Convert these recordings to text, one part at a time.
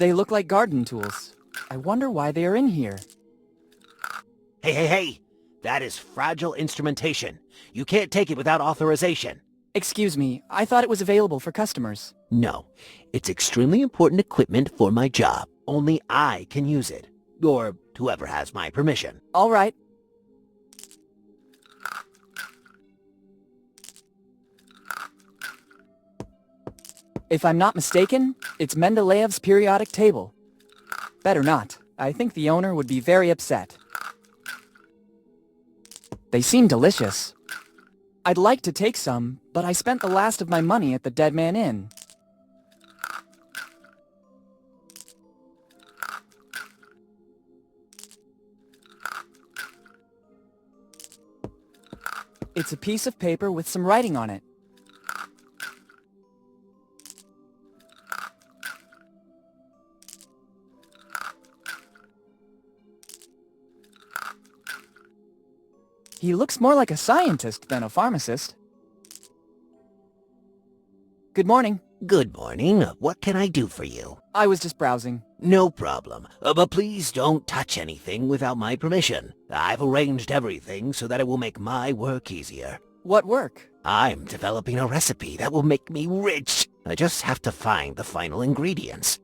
They look like garden tools. I wonder why they are in here. Hey! That is fragile instrumentation. You can't take it without authorization. Excuse me, I thought it was available for customers. No, it's extremely important equipment for my job. Only I can use it. Or whoever has my permission. All right. If I'm not mistaken, it's Mendeleev's periodic table. Better not. I think the owner would be very upset. They seem delicious. I'd like to take some, but I spent the last of my money at the Dead Man Inn. It's a piece of paper with some writing on it. He looks more like a scientist than a pharmacist. Good morning. Good morning. What can I do for you? I was just browsing. No problem. But please don't touch anything without my permission. I've arranged everything so that it will make my work easier. What work? I'm developing a recipe that will make me rich. I just have to find the final ingredients.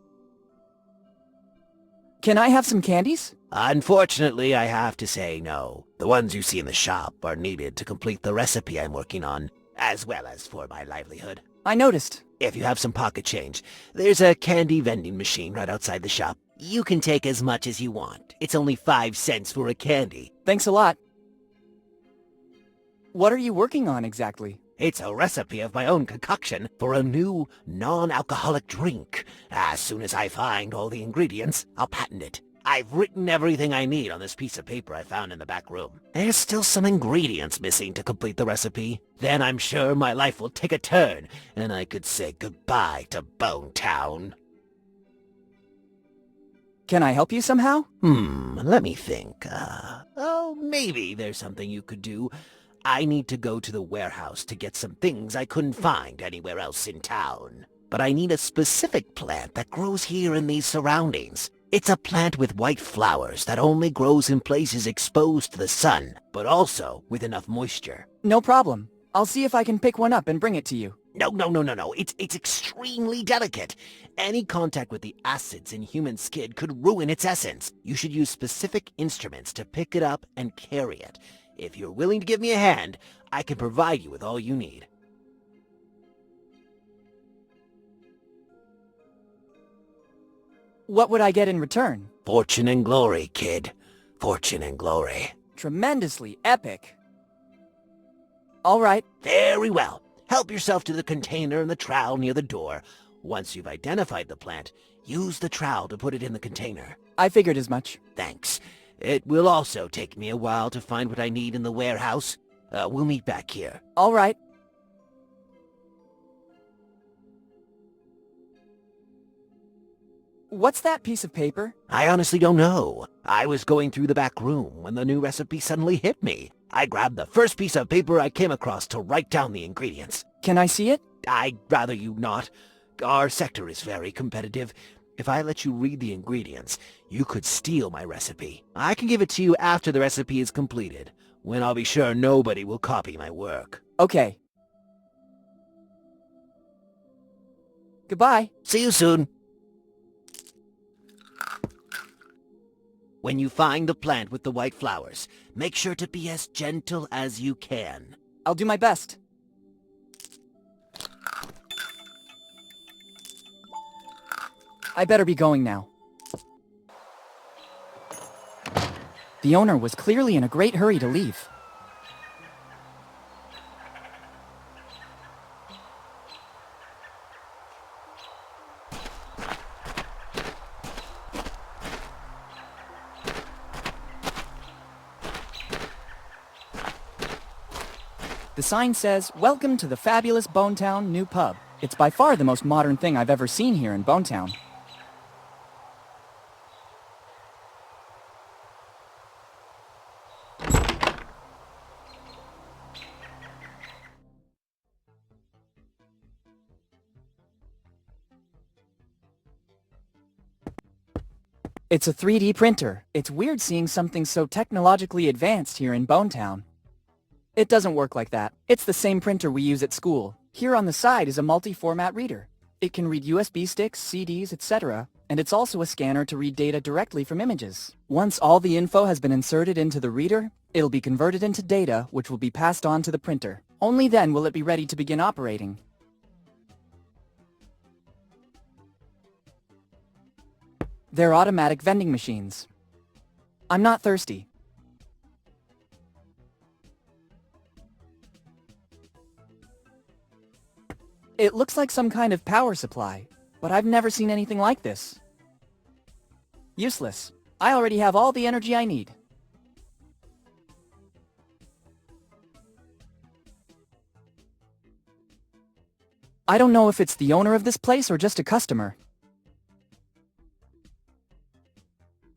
Can I have some candies? Unfortunately, I have to say no. The ones you see in the shop are needed to complete the recipe I'm working on, as well as for my livelihood. I noticed. If you have some pocket change, there's a candy vending machine right outside the shop. You can take as much as you want. It's only 5 cents for a candy. Thanks a lot. What are you working on exactly? It's a recipe of my own concoction for a new, non-alcoholic drink. As soon as I find all the ingredients, I'll patent it. I've written everything I need on this piece of paper I found in the back room. There's still some ingredients missing to complete the recipe. Then I'm sure my life will take a turn, and I could say goodbye to Bone Town. Can I help you somehow? Let me think. Maybe there's something you could do. I need to go to the warehouse to get some things I couldn't find anywhere else in town. But I need a specific plant that grows here in these surroundings. It's a plant with white flowers that only grows in places exposed to the sun, but also with enough moisture. No problem. I'll see if I can pick one up and bring it to you. No. It's extremely delicate. Any contact with the acids in human skin could ruin its essence. You should use specific instruments to pick it up and carry it. If you're willing to give me a hand, I can provide you with all you need. What would I get in return? Fortune and glory, kid. Fortune and glory. Tremendously epic. All right. Very well. Help yourself to the container and the trowel near the door. Once you've identified the plant, use the trowel to put it in the container. I figured as much. Thanks. It will also take me a while to find what I need in the warehouse. We'll meet back here. All right. What's that piece of paper? I honestly don't know. I was going through the back room when the new recipe suddenly hit me. I grabbed the first piece of paper I came across to write down the ingredients. Can I see it? I'd rather you not. Our sector is very competitive. If I let you read the ingredients, you could steal my recipe. I can give it to you after the recipe is completed, when I'll be sure nobody will copy my work. Okay. Goodbye. See you soon. When you find the plant with the white flowers, make sure to be as gentle as you can. I'll do my best. I better be going now. The owner was clearly in a great hurry to leave. The sign says, "Welcome to the fabulous Bonetown new pub." It's by far the most modern thing I've ever seen here in Bonetown. It's a 3D printer. It's weird seeing something so technologically advanced here in Bonetown. It doesn't work like that. It's the same printer we use at school. Here on the side is a multi-format reader. It can read USB sticks, CDs, etc., and it's also a scanner to read data directly from images. Once all the info has been inserted into the reader, it'll be converted into data which will be passed on to the printer. Only then will it be ready to begin operating. They're automatic vending machines. I'm not thirsty. It looks like some kind of power supply, but I've never seen anything like this. Useless. I already have all the energy I need. I don't know if it's the owner of this place or just a customer.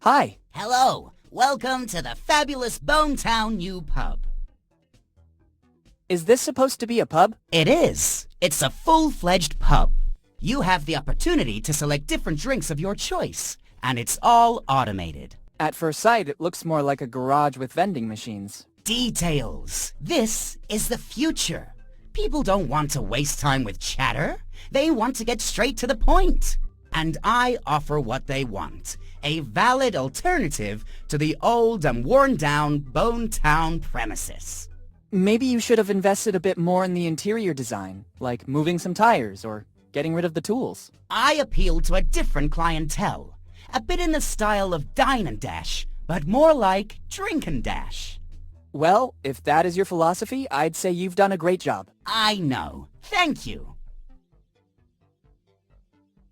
Hi. Hello. Welcome to the fabulous Bonetown New Pub. Is this supposed to be a pub? It is. It's a full-fledged pub. You have the opportunity to select different drinks of your choice, and it's all automated. At first sight, it looks more like a garage with vending machines. Details. This is the future. People don't want to waste time with chatter. They want to get straight to the point. And I offer what they want. A valid alternative to the old and worn-down Bonetown premises. Maybe you should have invested a bit more in the interior design, like moving some tires or getting rid of the tools. I appeal to a different clientele. A bit in the style of Dine and Dash, but more like Drink and Dash. Well, if that is your philosophy, I'd say you've done a great job. I know. Thank you.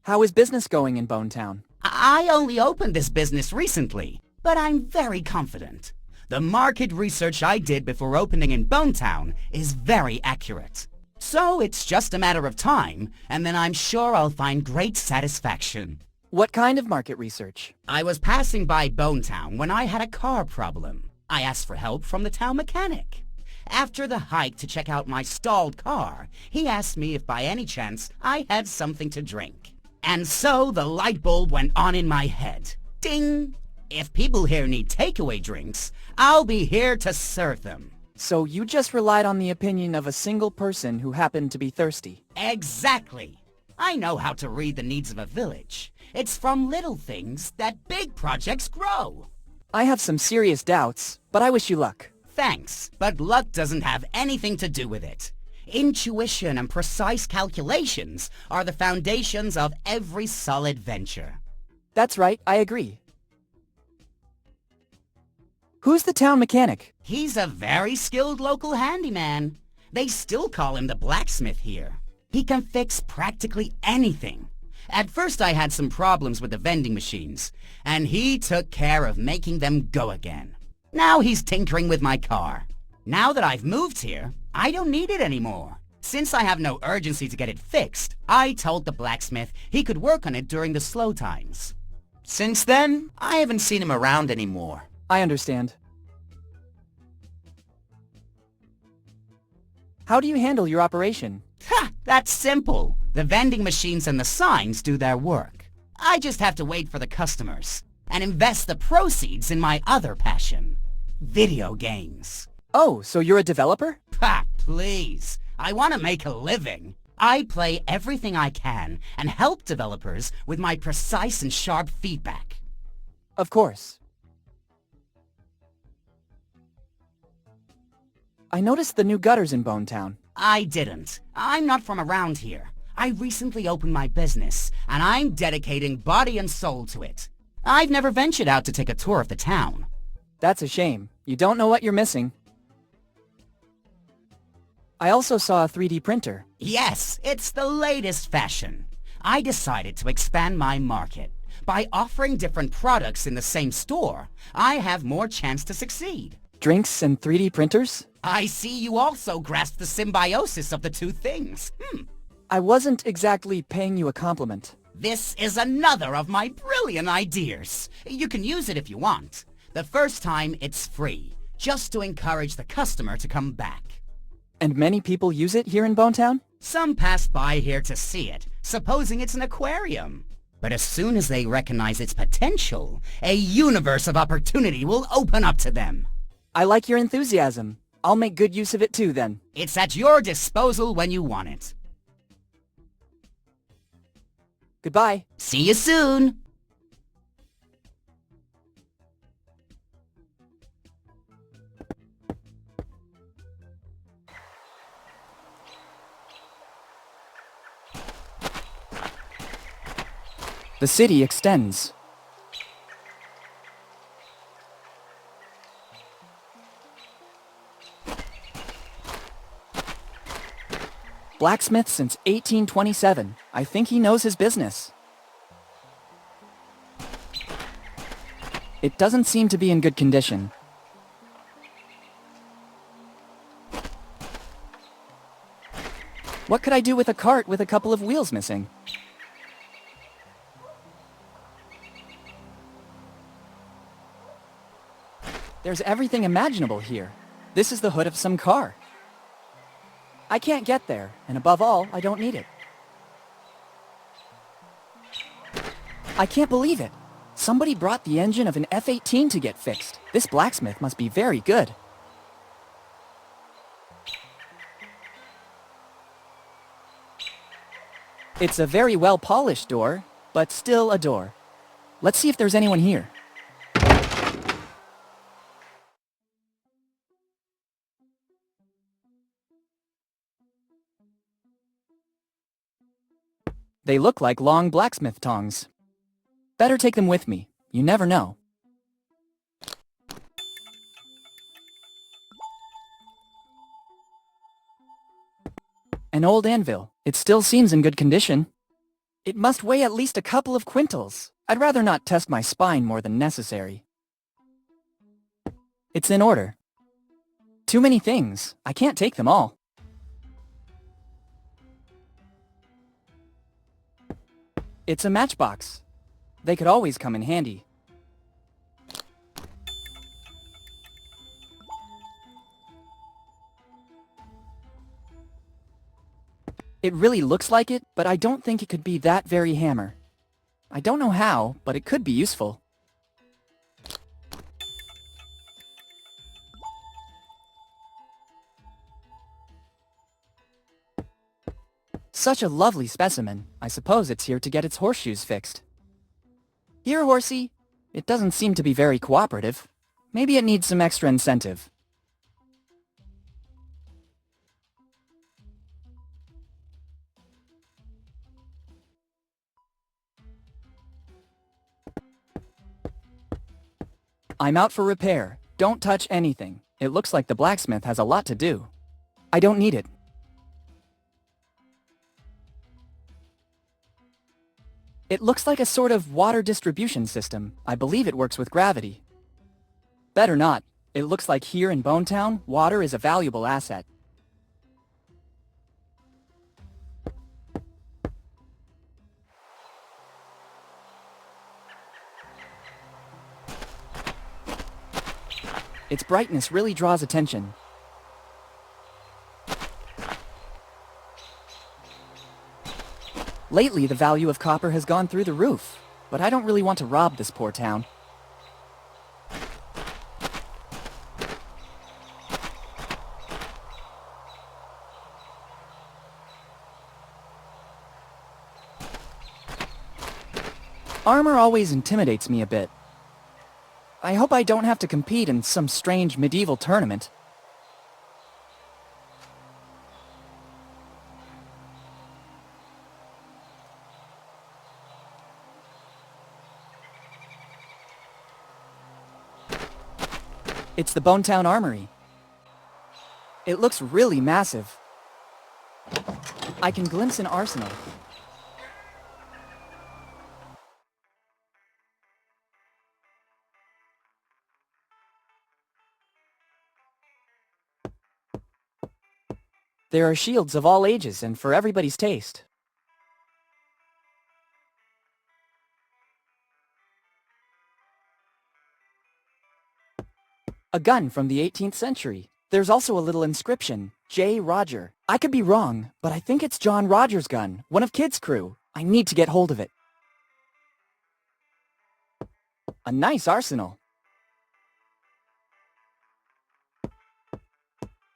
How is business going in Bonetown? I only opened this business recently, but I'm very confident. The market research I did before opening in Bonetown is very accurate. So it's just a matter of time, and then I'm sure I'll find great satisfaction. What kind of market research? I was passing by Bonetown when I had a car problem. I asked for help from the town mechanic. After the hike to check out my stalled car, he asked me if by any chance I had something to drink. And so the light bulb went on in my head. Ding! If people here need takeaway drinks, I'll be here to serve them. So you just relied on the opinion of a single person who happened to be thirsty? Exactly. I know how to read the needs of a village. It's from little things that big projects grow. I have some serious doubts, but I wish you luck. Thanks, but luck doesn't have anything to do with it. Intuition and precise calculations are the foundations of every solid venture. That's right, I agree. Who's the town mechanic? He's a very skilled local handyman. They still call him the blacksmith here. He can fix practically anything. At first I had some problems with the vending machines, and he took care of making them go again. Now he's tinkering with my car. Now that I've moved here, I don't need it anymore. Since I have no urgency to get it fixed, I told the blacksmith he could work on it during the slow times. Since then, I haven't seen him around anymore. I understand. How do you handle your operation? Ha! That's simple. The vending machines and the signs do their work. I just have to wait for the customers and invest the proceeds in my other passion, video games. Oh, so you're a developer? Ha! Please. I want to make a living. I play everything I can and help developers with my precise and sharp feedback. Of course. I noticed the new gutters in Bonetown. I didn't. I'm not from around here. I recently opened my business, and I'm dedicating body and soul to it. I've never ventured out to take a tour of the town. That's a shame. You don't know what you're missing. I also saw a 3D printer. Yes, it's the latest fashion. I decided to expand my market. By offering different products in the same store, I have more chance to succeed. Drinks and 3D printers? I see you also grasp the symbiosis of the two things. I wasn't exactly paying you a compliment. This is another of my brilliant ideas. You can use it if you want. The first time, it's free, just to encourage the customer to come back. And many people use it here in Bonetown? Some pass by here to see it, supposing it's an aquarium. But as soon as they recognize its potential, a universe of opportunity will open up to them. I like your enthusiasm. I'll make good use of it too then. It's at your disposal when you want it. Goodbye. See you soon! The city extends. Blacksmith since 1827. I think he knows his business. It doesn't seem to be in good condition. What could I do with a cart with a couple of wheels missing? There's everything imaginable here. This is the hood of some car. I can't get there, and above all, I don't need it. I can't believe it. Somebody brought the engine of an F-18 to get fixed. This blacksmith must be very good. It's a very well-polished door, but still a door. Let's see if there's anyone here. They look like long blacksmith tongs. Better take them with me. You never know. An old anvil. It still seems in good condition. It must weigh at least a couple of quintals. I'd rather not test my spine more than necessary. It's in order. Too many things. I can't take them all. It's a matchbox. They could always come in handy. It really looks like it, but I don't think it could be that very hammer. I don't know how, but it could be useful. Such a lovely specimen. I suppose it's here to get its horseshoes fixed. Here, horsey. It doesn't seem to be very cooperative. Maybe it needs some extra incentive. I'm out for repair. Don't touch anything. It looks like the blacksmith has a lot to do. I don't need it. It looks like a sort of water distribution system. I believe it works with gravity. Better not. It looks like here in Bonetown, water is a valuable asset. Its brightness really draws attention. Lately, the value of copper has gone through the roof, but I don't really want to rob this poor town. Armor always intimidates me a bit. I hope I don't have to compete in some strange medieval tournament. It's the Bonetown Armory. It looks really massive. I can glimpse an arsenal. There are shields of all ages and for everybody's taste. A gun from the 18th century. There's also a little inscription, J. Roger. I could be wrong, but I think it's John Rogers' gun, one of Kid's crew. I need to get hold of it. A nice arsenal.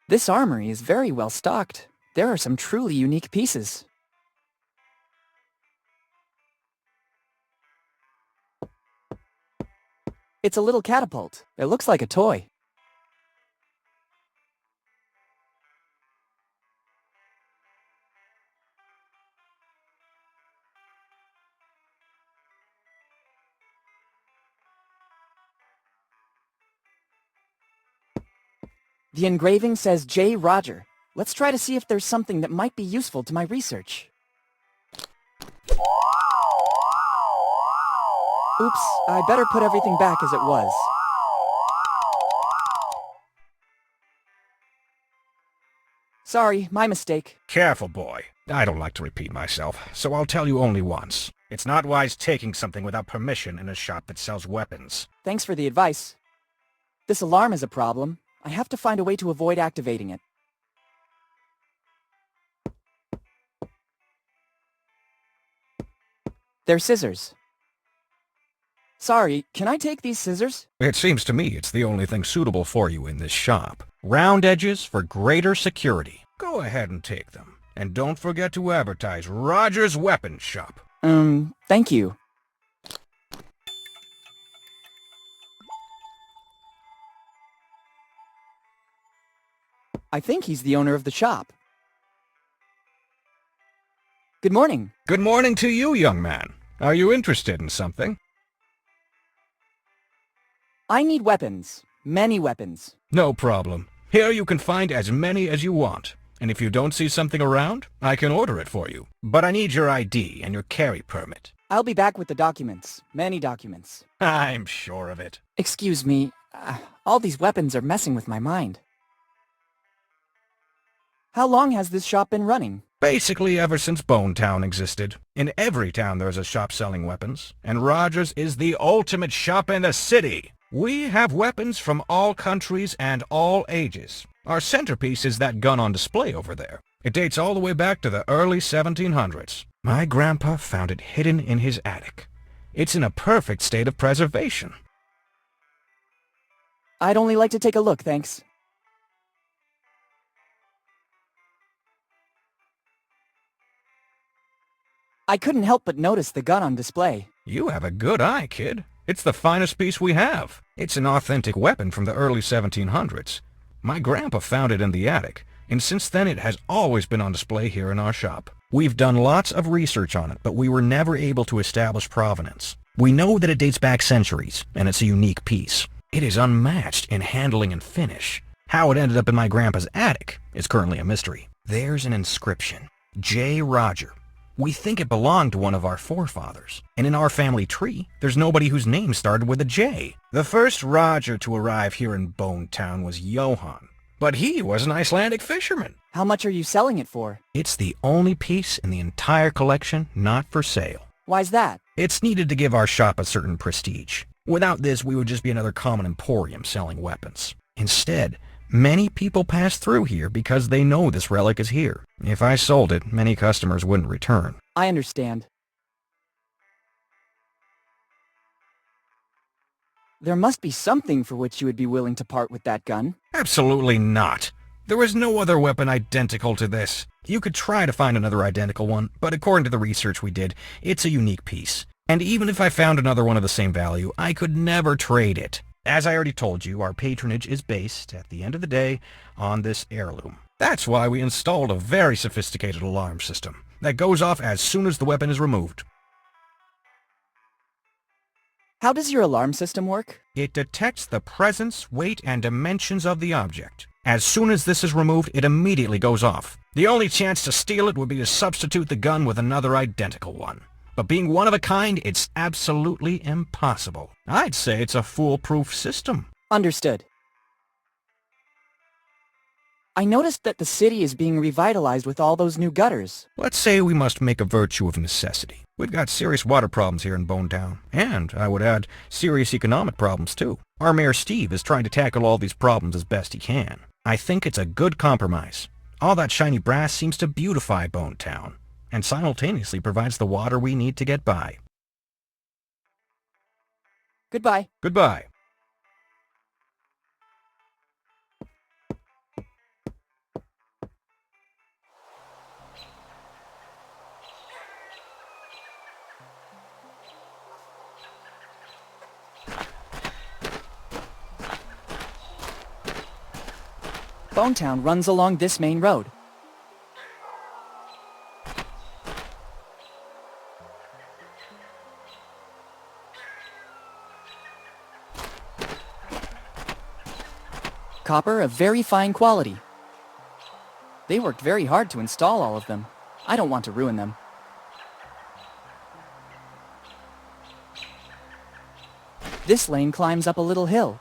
This armory is very well stocked. There are some truly unique pieces. It's a little catapult. It looks like a toy. The engraving says J. Roger. Let's try to see if there's something that might be useful to my research. Oops, I better put everything back as it was. Sorry, my mistake. Careful, boy. I don't like to repeat myself, so I'll tell you only once. It's not wise taking something without permission in a shop that sells weapons. Thanks for the advice. This alarm is a problem. I have to find a way to avoid activating it. They're scissors. Sorry, can I take these scissors? It seems to me it's the only thing suitable for you in this shop. Round edges for greater security. Go ahead and take them. And don't forget to advertise Roger's Weapon Shop. Thank you. I think he's the owner of the shop. Good morning. Good morning to you, young man. Are you interested in something? I need weapons. Many weapons. No problem. Here you can find as many as you want. And if you don't see something around, I can order it for you. But I need your ID and your carry permit. I'll be back with the documents. Many documents. I'm sure of it. Excuse me. All these weapons are messing with my mind. How long has this shop been running? Basically ever since Bone Town existed. In every town there's a shop selling weapons, and Rogers is the ultimate shop in the city. We have weapons from all countries and all ages. Our centerpiece is that gun on display over there. It dates all the way back to the early 1700s. My grandpa found it hidden in his attic. It's in a perfect state of preservation. I'd only like to take a look, thanks. I couldn't help but notice the gun on display. You have a good eye, kid. It's the finest piece we have. It's an authentic weapon from the early 1700s. My grandpa found it in the attic, and since then it has always been on display here in our shop. We've done lots of research on it, but we were never able to establish provenance. We know that it dates back centuries, and it's a unique piece. It is unmatched in handling and finish. How it ended up in my grandpa's attic is currently a mystery. There's an inscription. J. Roger. We think it belonged to one of our forefathers, and in our family tree, there's nobody whose name started with a J. The first Roger to arrive here in Bone Town was Johann, but he was an Icelandic fisherman. How much are you selling it for? It's the only piece in the entire collection not for sale. Why's that? It's needed to give our shop a certain prestige. Without this, we would just be another common emporium selling weapons. Instead, many people pass through here because they know this relic is here. If I sold it, many customers wouldn't return. I understand. There must be something for which you would be willing to part with that gun. Absolutely not. There is no other weapon identical to this. You could try to find another identical one, but according to the research we did, it's a unique piece. And even if I found another one of the same value, I could never trade it. As I already told you, our patronage is based, at the end of the day, on this heirloom. That's why we installed a very sophisticated alarm system that goes off as soon as the weapon is removed. How does your alarm system work? It detects the presence, weight, and dimensions of the object. As soon as this is removed, it immediately goes off. The only chance to steal it would be to substitute the gun with another identical one. But being one of a kind, it's absolutely impossible. I'd say it's a foolproof system. Understood. I noticed that the city is being revitalized with all those new gutters. Let's say we must make a virtue of necessity. We've got serious water problems here in Bone Town. And, I would add, serious economic problems too. Our Mayor Steve is trying to tackle all these problems as best he can. I think it's a good compromise. All that shiny brass seems to beautify Bone Town, and simultaneously provides the water we need to get by. Goodbye. Goodbye. Bonetown runs along this main road. Copper of very fine quality. They worked very hard to install all of them. I don't want to ruin them. This lane climbs up a little hill.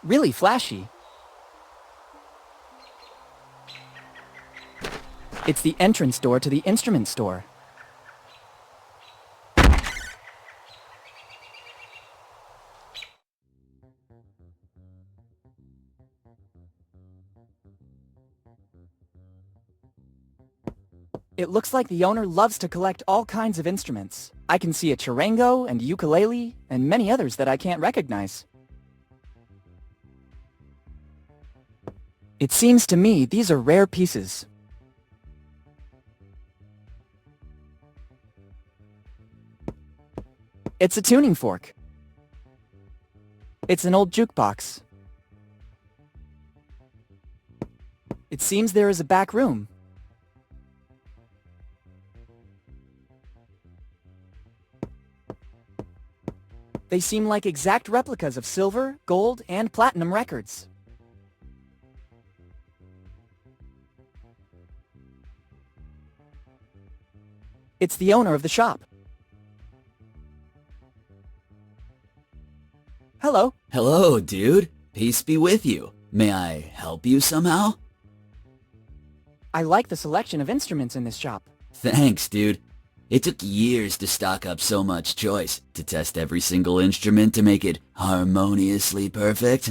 Really flashy. It's the entrance door to the instrument store. It looks like the owner loves to collect all kinds of instruments. I can see a charango and ukulele and many others that I can't recognize. It seems to me these are rare pieces. It's a tuning fork. It's an old jukebox. It seems there is a back room. They seem like exact replicas of silver, gold, and platinum records. It's the owner of the shop. Hello. Hello, dude. Peace be with you. May I help you somehow? I like the selection of instruments in this shop. Thanks, dude. It took years to stock up so much choice, to test every single instrument to make it harmoniously perfect.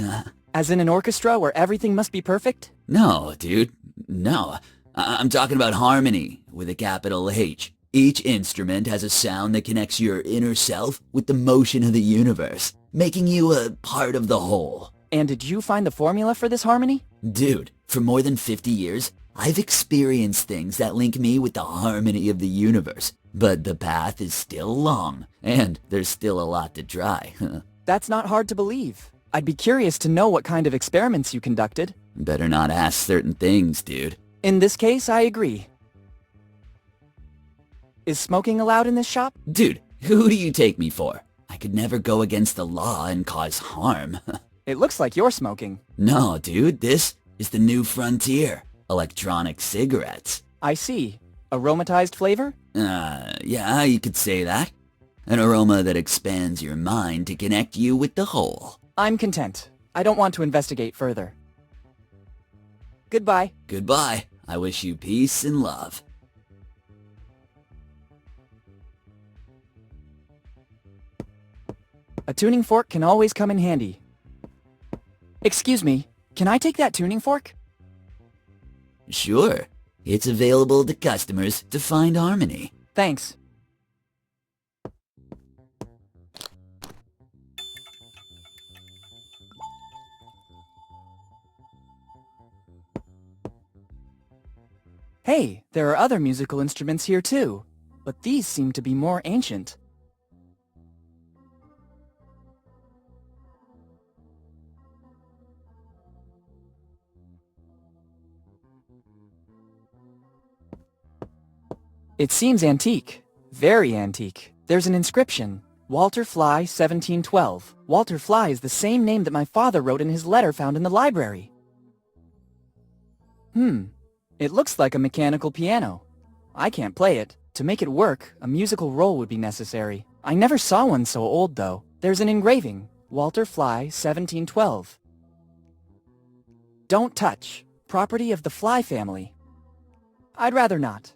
As in an orchestra where everything must be perfect? No, dude. No. I'm talking about harmony, with a capital H. Each instrument has a sound that connects your inner self with the motion of the universe, making you a part of the whole. And did you find the formula for this harmony? Dude, for more than 50 years, I've experienced things that link me with the harmony of the universe. But the path is still long, and there's still a lot to try. That's not hard to believe. I'd be curious to know what kind of experiments you conducted. Better not ask certain things, dude. In this case, I agree. Is smoking allowed in this shop? Dude, who do you take me for? I could never go against the law and cause harm. It looks like you're smoking. No, dude, this is the new frontier. Electronic cigarettes. I see. Aromatized flavor? Yeah, you could say that. An aroma that expands your mind to connect you with the whole. I'm content. I don't want to investigate further. Goodbye. Goodbye. I wish you peace and love. A tuning fork can always come in handy. Excuse me, can I take that tuning fork? Sure. It's available to customers to find harmony. Thanks. Hey, there are other musical instruments here too, but these seem to be more ancient. It seems antique. Very antique. There's an inscription. Walter Fly, 1712. Walter Fly is the same name that my father wrote in his letter found in the library. It looks like a mechanical piano. I can't play it. To make it work, a musical roll would be necessary. I never saw one so old, though. There's an engraving. Walter Fly, 1712. Don't touch. Property of the Fly family. I'd rather not.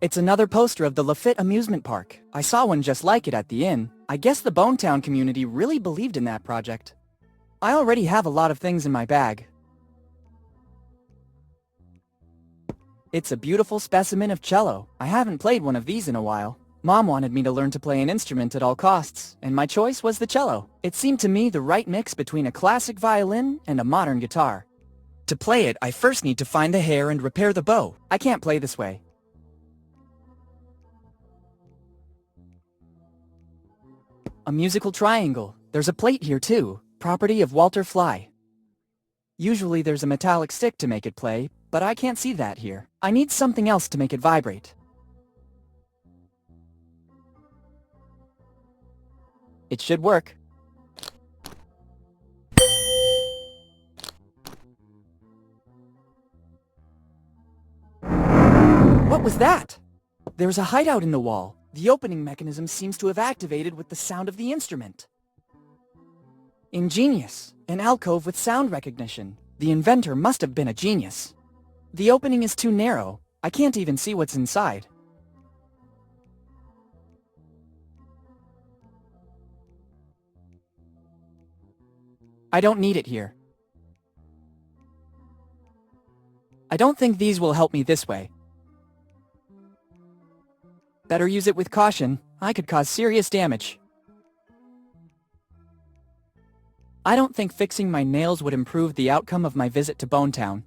It's another poster of the Lafitte amusement park. I saw one just like it at the inn. I guess the Bonetown community really believed in that project. I already have a lot of things in my bag. It's a beautiful specimen of cello. I haven't played one of these in a while. Mom wanted me to learn to play an instrument at all costs, and my choice was the cello. It seemed to me the right mix between a classic violin and a modern guitar. To play it, I first need to find the hair and repair the bow. I can't play this way. A musical triangle. There's a plate here too, property of Walter Fly. Usually there's a metallic stick to make it play, but I can't see that here. I need something else to make it vibrate. It should work. What was that? There's a hideout in the wall. The opening mechanism seems to have activated with the sound of the instrument. Ingenious. An alcove with sound recognition. The inventor must have been a genius. The opening is too narrow. I can't even see what's inside. I don't need it here. I don't think these will help me this way. Better use it with caution. I could cause serious damage. I don't think fixing my nails would improve the outcome of my visit to Bonetown.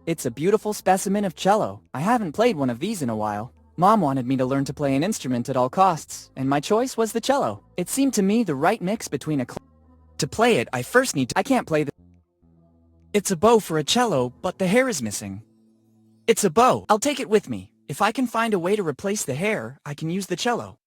It's a beautiful specimen of cello. I haven't played one of these in a while. Mom wanted me to learn to play an instrument at all costs, and my choice was the cello. It seemed to me the right mix between to play it, I first need to... I can't play the... It's a bow for a cello, but the hair is missing. It's a bow. I'll take it with me. If I can find a way to replace the hair, I can use the cello.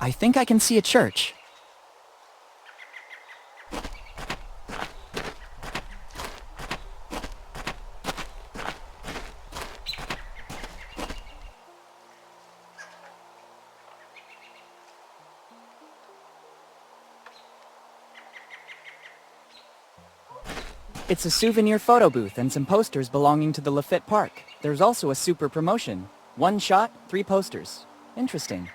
I think I can see a church. It's a souvenir photo booth and some posters belonging to the Lafitte Park. There's also a super promotion. 1 shot, 3 posters. Interesting.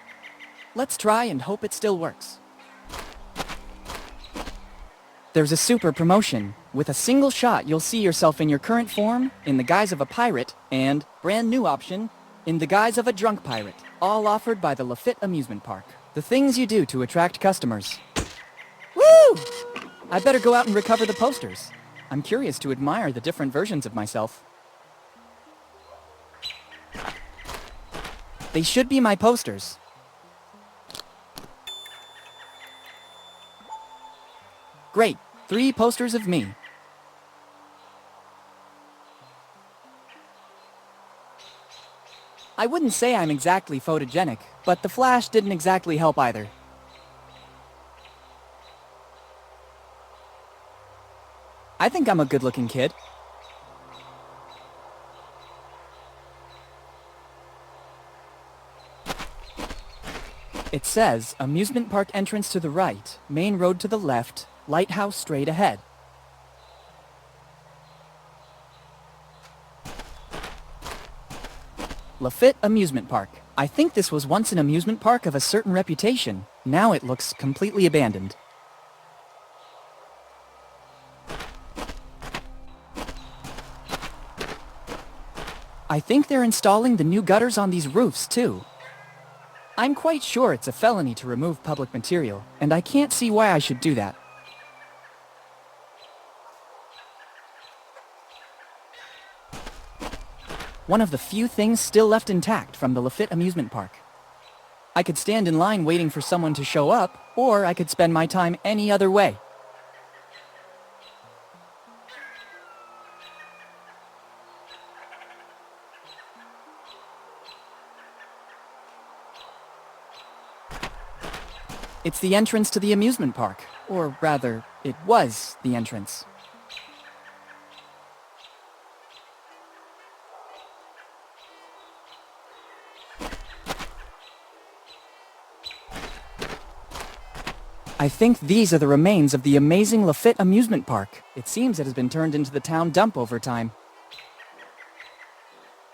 Let's try and hope it still works. There's a super promotion. With a single shot, you'll see yourself in your current form, in the guise of a pirate, and, brand new option, in the guise of a drunk pirate. All offered by the Lafitte Amusement Park. The things you do to attract customers. Woo! I better go out and recover the posters. I'm curious to admire the different versions of myself. They should be my posters. Great, 3 posters of me. I wouldn't say I'm exactly photogenic, but the flash didn't exactly help either. I think I'm a good-looking kid. It says, amusement park entrance to the right, main road to the left, lighthouse straight ahead. Lafitte Amusement Park. I think this was once an amusement park of a certain reputation. Now it looks completely abandoned. I think they're installing the new gutters on these roofs, too. I'm quite sure it's a felony to remove public material, and I can't see why I should do that. One of the few things still left intact from the Lafitte Amusement Park. I could stand in line waiting for someone to show up, or I could spend my time any other way. It's the entrance to the amusement park. Or rather, it was the entrance. I think these are the remains of the amazing Lafitte amusement park. It seems it has been turned into the town dump over time.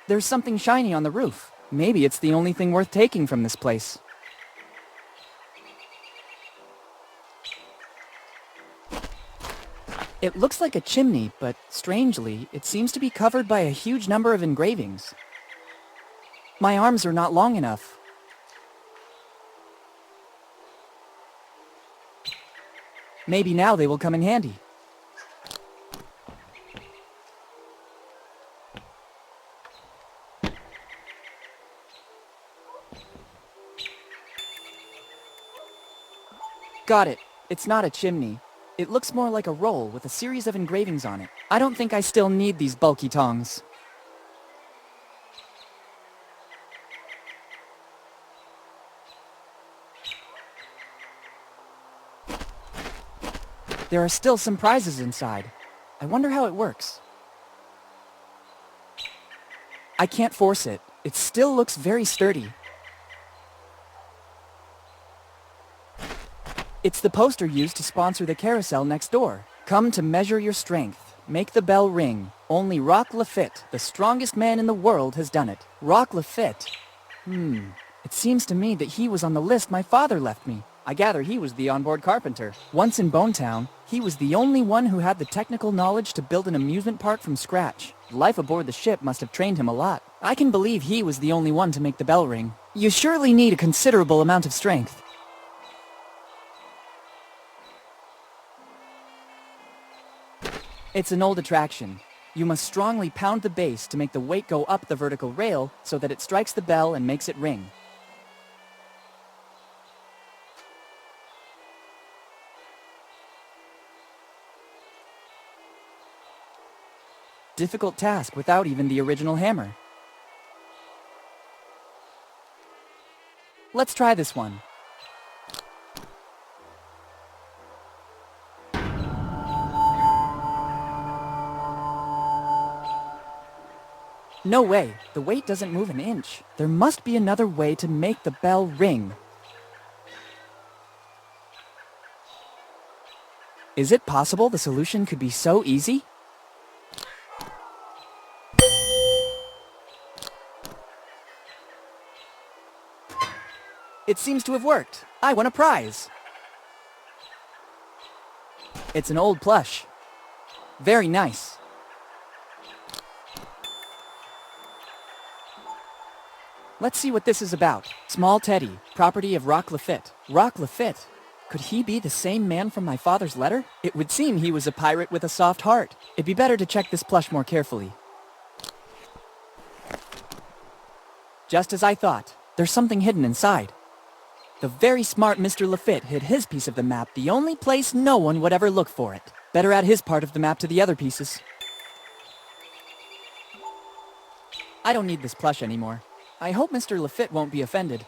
There's something shiny on the roof. Maybe it's the only thing worth taking from this place. It looks like a chimney, but strangely, it seems to be covered by a huge number of engravings. My arms are not long enough. Maybe now they will come in handy. Got it. It's not a chimney. It looks more like a roll with a series of engravings on it. I don't think I still need these bulky tongs. There are still some prizes inside. I wonder how it works. I can't force it. It still looks very sturdy. It's the poster used to sponsor the carousel next door. Come to measure your strength. Make the bell ring. Only Rock Lafitte, the strongest man in the world, has done it. Rock Lafitte. It seems to me that he was on the list my father left me. I gather he was the onboard carpenter. Once in Bonetown, he was the only one who had the technical knowledge to build an amusement park from scratch. Life aboard the ship must have trained him a lot. I can believe he was the only one to make the bell ring. You surely need a considerable amount of strength. It's an old attraction. You must strongly pound the base to make the weight go up the vertical rail so that it strikes the bell and makes it ring. Difficult task without even the original hammer. Let's try this one. No way. The weight doesn't move an inch. There must be another way to make the bell ring. Is it possible the solution could be so easy? It seems to have worked. I won a prize. It's an old plush. Very nice. Let's see what this is about. Small Teddy, property of Rock Lafitte. Rock Lafitte? Could he be the same man from my father's letter? It would seem he was a pirate with a soft heart. It'd be better to check this plush more carefully. Just as I thought. There's something hidden inside. The very smart Mr. Lafitte hid his piece of the map the only place no one would ever look for it. Better add his part of the map to the other pieces. I don't need this plush anymore. I hope Mr. Lafitte won't be offended.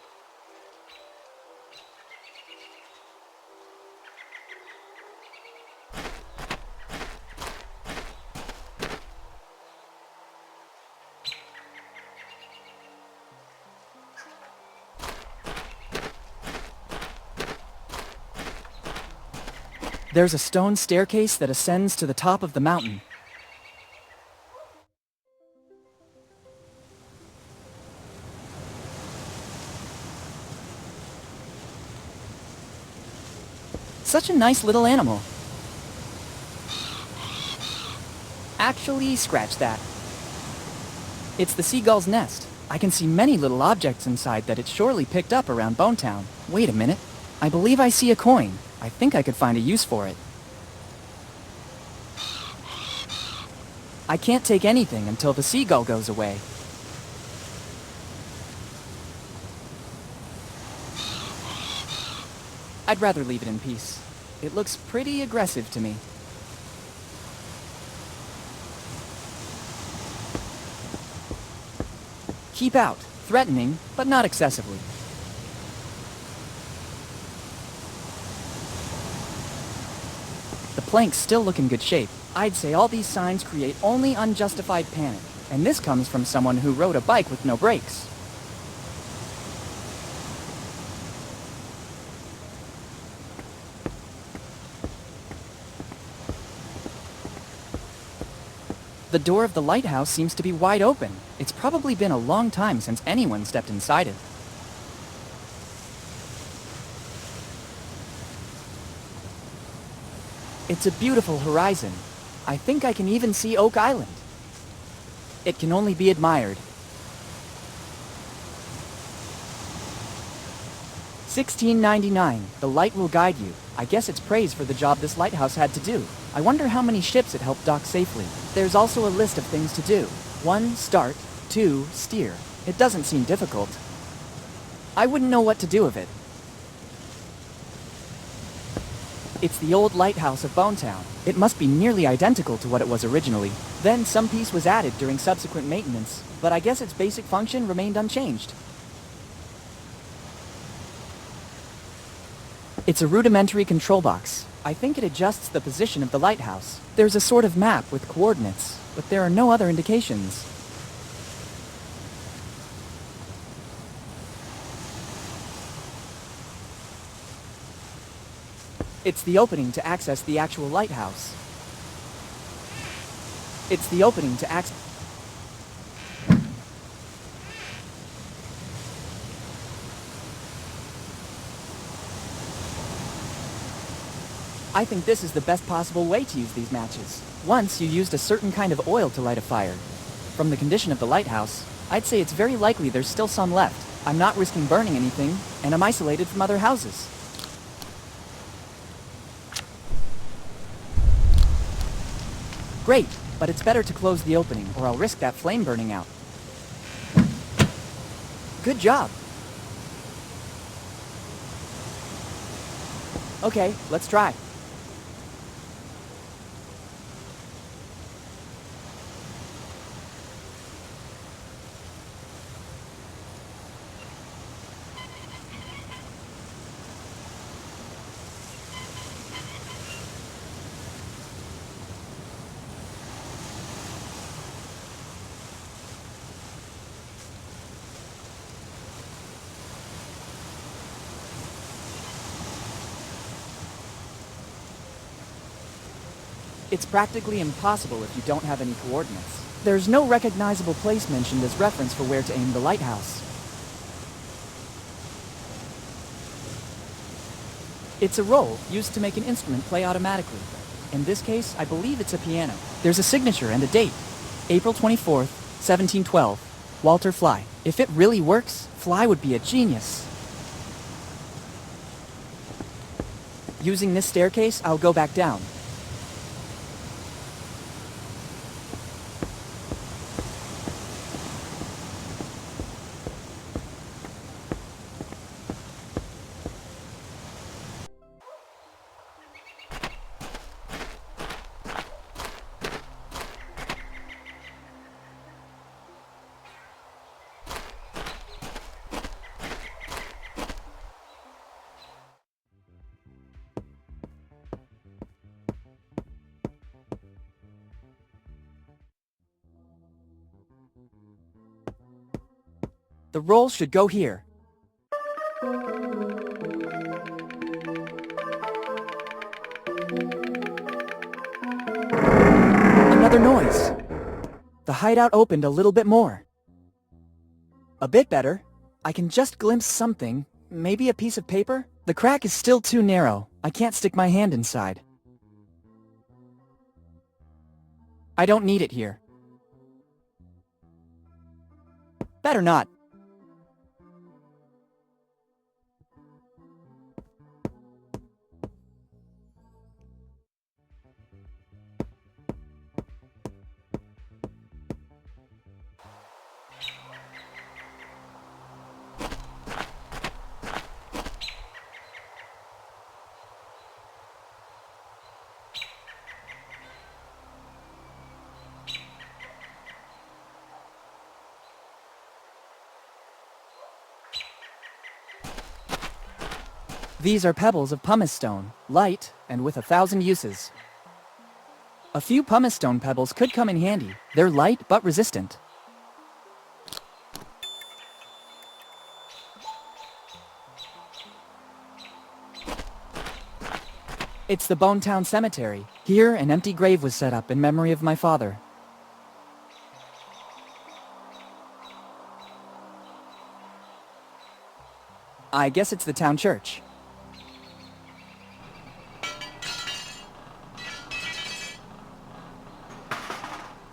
There's a stone staircase that ascends to the top of the mountain. Such a nice little animal. Actually, scratch that. It's the seagull's nest. I can see many little objects inside that it surely picked up around Bonetown. Wait a minute. I believe I see a coin. I think I could find a use for it. I can't take anything until the seagull goes away. I'd rather leave it in peace. It looks pretty aggressive to me. Keep out. Threatening, but not excessively. The planks still look in good shape. I'd say all these signs create only unjustified panic. And this comes from someone who rode a bike with no brakes. The door of the lighthouse seems to be wide open. It's probably been a long time since anyone stepped inside it. It's a beautiful horizon. I think I can even see Oak Island. It can only be admired. 1699. The light will guide you. I guess it's praise for the job this lighthouse had to do. I wonder how many ships it helped dock safely. There's also a list of things to do. 1. Start. 2. Steer. It doesn't seem difficult. I wouldn't know what to do with it. It's the old lighthouse of Bonetown. It must be nearly identical to what it was originally. Then some piece was added during subsequent maintenance, but I guess its basic function remained unchanged. It's a rudimentary control box. I think it adjusts the position of the lighthouse. There's a sort of map with coordinates, but there are no other indications. It's the opening to access the actual lighthouse. It's the opening to access... I think this is the best possible way to use these matches. Once you used a certain kind of oil to light a fire. From the condition of the lighthouse, I'd say it's very likely there's still some left. I'm not risking burning anything, and I'm isolated from other houses. Great, but it's better to close the opening, or I'll risk that flame burning out. Good job. Okay, let's try. It's practically impossible if you don't have any coordinates. There's no recognizable place mentioned as reference for where to aim the lighthouse. It's a roll used to make an instrument play automatically. In this case, I believe it's a piano. There's a signature and a date. April 24th, 1712. Walter Fly. If it really works, Fly would be a genius. Using this staircase, I'll go back down. The roll should go here. Another noise. The hideout opened a little bit more. A bit better. I can just glimpse something. Maybe a piece of paper? The crack is still too narrow. I can't stick my hand inside. I don't need it here. Better not. These are pebbles of pumice stone, light and with 1,000 uses. A few pumice stone pebbles could come in handy. They're light but resistant. It's the Bonetown Cemetery. Here, an empty grave was set up in memory of my father. I guess it's the town church.